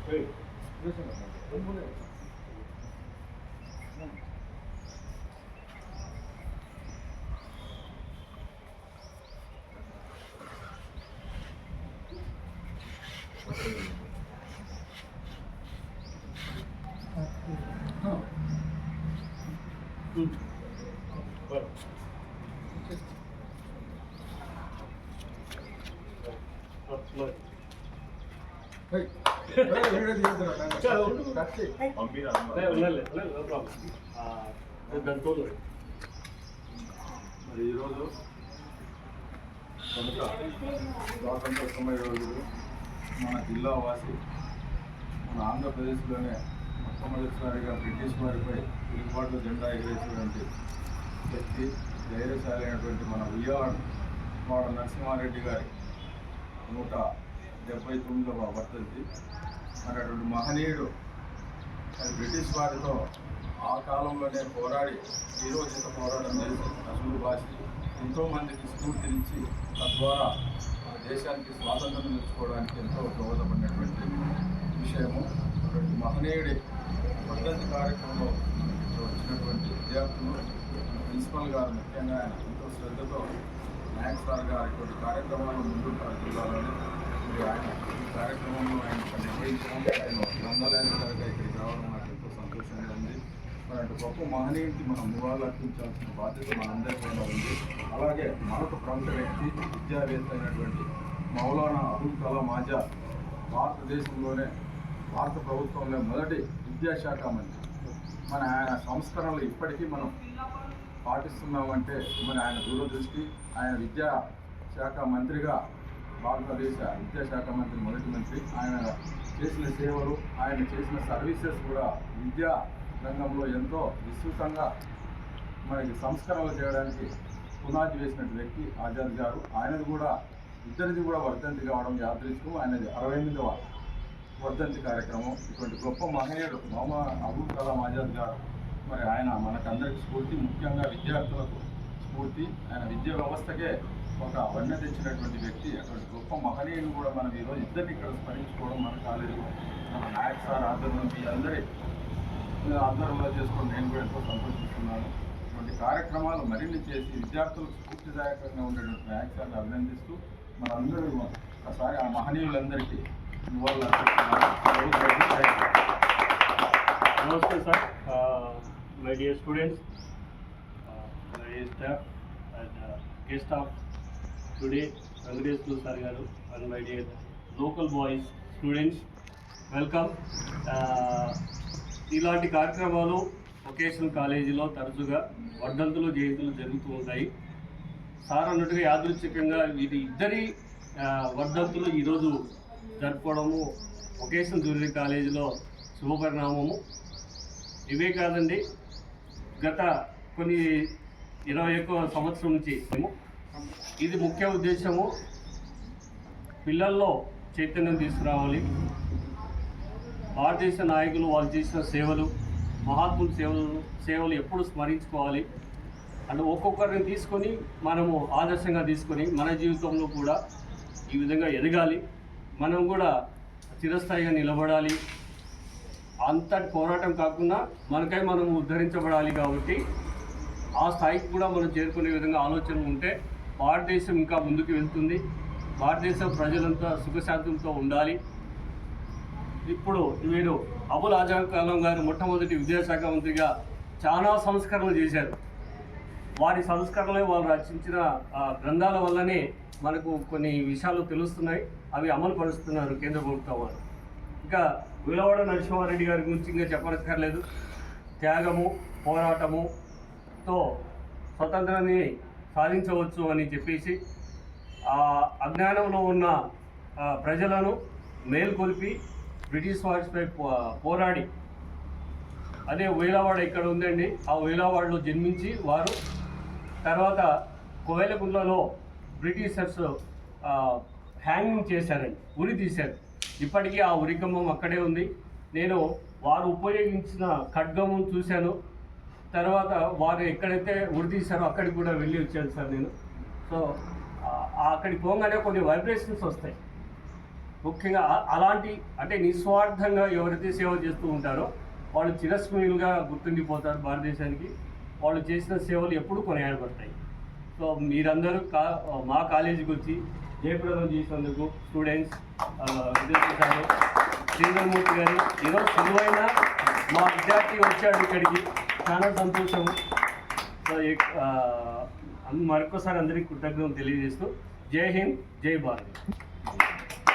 మరి ఈరోజు కనుక స్వాతంత్ర సమయ రోజులు మన జిల్లా వాసి మన ఆంధ్రప్రదేశ్లోనే మొట్టమొదటిసారిగా బ్రిటిష్ వారిపై తిరుగుబాటు జెండా ఎగరేసినటువంటి వ్యక్తి ధైర్యశాలి అయినటువంటి మన ఉయ్యాలవాడ నరసింహారెడ్డి గారి 179వ వర్ధంతి. మరి అటువంటి మహనీయుడు బ్రిటిష్ వారితో ఆ కాలంలోనే పోరాడి హీరోచిత పోరాటం చేసి అసలు భాషి ఎంతోమందికి స్ఫూర్తినిచ్చి తద్వారా మన దేశానికి స్వాతంత్రం తెచ్చుకోవడానికి ఎంతో దోహదపడినటువంటి విషయము. అటువంటి మహనీయుడి వర్ధంతి కార్యక్రమంలో వచ్చినటువంటి విద్యార్థులు, ప్రిన్సిపల్ గారు ముఖ్యంగా ఆయన ఎంతో శ్రద్ధతో నాయక్ సార్ గారు ఇటువంటి కార్యక్రమాలు ముందుంటారు జిల్లాలోనే. మరి ఆయన ఈ కార్యక్రమంలో ఆయన నిర్వహించడం, ఆయన నందలేనిగా ఇక్కడికి రావడం నాకు ఎంతో సంతోషంగా ఉంది. మరి అటు గొప్ప మహనీయుడికి మనం నివాళులు అర్పించాల్సిన బాధ్యత మనందరిపైన ఉంది. అలాగే మరొక ప్రముఖ వ్యక్తి విద్యావేత్త అయినటువంటి మౌలానా అబుల్ కలాం ఆజాద్, భారతదేశంలోనే భారత ప్రభుత్వంలో మొదటి విద్యాశాఖ మంత్రి. మన ఆయన సంస్కరణలు ఇప్పటికీ మనం పాటిస్తున్నామంటే మరి ఆయన దూరదృష్టి. ఆయన విద్యాశాఖ మంత్రిగా, భారతదేశ విద్యాశాఖ మంత్రి, మొదటి మంత్రి. ఆయన చేసిన సేవలు, ఆయన చేసిన సర్వీసెస్ కూడా విద్యా రంగంలో ఎంతో విస్తృతంగా మనకి సంస్కరణలు చేయడానికి పునాది వేసినటువంటి వ్యక్తి ఆజాద్ గారు. ఆయనది కూడా ఇద్దరిది కూడా వర్ధంతి కావడం యాదృచ్ఛికం. ఆయనది 68వ వర్ధంతి కార్యక్రమం. ఇటువంటి గొప్ప మహనీయుడు మౌలానా అబుల్ కలాం ఆజాద్ గారు మరి ఆయన మనకందరికి స్ఫూర్తి, ముఖ్యంగా విద్యార్థులకు స్ఫూర్తి. ఆయన విద్యా వ్యవస్థకే ఒక వన్నె తెచ్చినటువంటి వ్యక్తి. అటువంటి గొప్ప మహనీయుని కూడా మనం ఈరోజు ఇద్దరిని ఇక్కడ స్మరించుకోవడం మన కాలేజీలో మన నాయక్ సార్ ఆధ్వర్యంలో మీ అందరి ఆధ్వర్యంలో చేసుకోవడం నేను కూడా ఎంతో సంతోషిస్తున్నాను. ఇటువంటి కార్యక్రమాలు మరిన్ని చేసి విద్యార్థులకు స్ఫూర్తిదాయకంగా ఉండేటువంటి నాయక్ సార్ని అభినందిస్తూ మనందరూ ఒకసారి ఆ మహనీయులందరికీ నివాళులు అర్పిస్తున్నాను. నమస్తే sir, my dear students, my dear staff and guest of today, Venkateswaru sir garu and my dear local boys students, welcome. ఇలాంటి కార్యక్రమాలు వొకేషనల్ కాలేజీలో తరచుగా వర్ధంతులు, జయంతులు జరుగుతూ ఉంటాయి. సార్ అన్నట్టుగా యాదృచ్ఛికంగా వీటి ఇద్దరి వర్ధంతులు ఈరోజు జరుపుకోవడము వొకేషనల్ జూనియర్ కాలేజీలో శుభపరిణామము. ఇవే కాదండి, గత కొన్ని 21వ సంవత్సరం నుంచి ఇది ముఖ్య ఉద్దేశము పిల్లల్లో చైతన్యం తీసుకురావాలి. భారతదేశ నాయకులు వాళ్ళు చేసిన సేవలు, మహాత్ముల సేవలు ఎప్పుడు స్మరించుకోవాలి. అంటే ఒక్కొక్కరిని తీసుకొని మనము ఆదర్శంగా తీసుకొని మన జీవితంలో కూడా ఈ విధంగా ఎదగాలి. మనం కూడా చిరస్థాయిగా నిలబడాలి. అంతటి పోరాటం కాకుండా మనకై మనం ఉద్ధరించబడాలి. కాబట్టి ఆ స్థాయికి కూడా మనం చేరుకునే విధంగా ఆలోచన ఉంటే భారతదేశం ఇంకా ముందుకు వెళ్తుంది. భారతదేశం ప్రజలంతా సుఖశాంతులతో ఉండాలి. ఇప్పుడు వీరు అబుల్ ఆజాద్ కలాం గారు మొట్టమొదటి విద్యాశాఖ మంత్రిగా చాలా సంస్కరణలు చేశారు. వారి సంస్కరణలే వాళ్ళు రచించిన గ్రంథాల వల్లనే మనకు కొన్ని విషయాలు తెలుస్తున్నాయి. అవి అమలు పరుస్తున్నారు కేంద్ర ప్రభుత్వం వారు. ఇంకా ఉయ్యాలవాడ నరసింహారెడ్డి గారి గురించి ఇంకా చెప్పనక్కర్లేదు. త్యాగము, పోరాటముతో స్వతంత్రాన్ని సాధించవచ్చు అని చెప్పేసి అజ్ఞానంలో ఉన్న ప్రజలను మేల్కొల్పి బ్రిటిష్ వారిపై పోరాడి, అదే ఉయ్యాలవాడ ఇక్కడ ఉందండి, ఆ ఉయ్యాలవాడలో జన్మించి వారు తర్వాత కోయలగుండ్లలో బ్రిటిషర్స్ హ్యాంగింగ్ చేశారండి, ఉరి తీశారు. ఇప్పటికీ ఆ ఉరికంబం అక్కడే ఉంది. నేను వారు ఉపయోగించిన ఖడ్గము చూశాను. తర్వాత వారు ఎక్కడైతే ఉరి తీశారో అక్కడికి కూడా వెళ్ళి వచ్చాను సార్ నేను. సో అక్కడికి పోగానే కొన్ని వైబ్రేషన్స్ వస్తాయి. ముఖ్యంగా అలాంటి అంటే నిస్వార్థంగా ఎవరైతే సేవ చేస్తూ ఉంటారో వాళ్ళు చిరస్మరణీయులుగా గుర్తుండిపోతారు భారతదేశానికి. వాళ్ళు చేసిన సేవలు ఎప్పుడూ కొనియాడబడతాయి. సో మీరందరూ మా కాలేజీకి వచ్చి జయప్రదం చేసినందుకు స్టూడెంట్స్, విద్యార్థులు, శ్రీధర్మూర్తి గారు ఈరోజు సులువైన మా విద్యార్థి వచ్చాడు ఇక్కడికి, చాలా సంతోషం. సో మరొకసారి అందరికీ కృతజ్ఞతలు తెలియజేస్తూ జై హింద్, జై భారత్.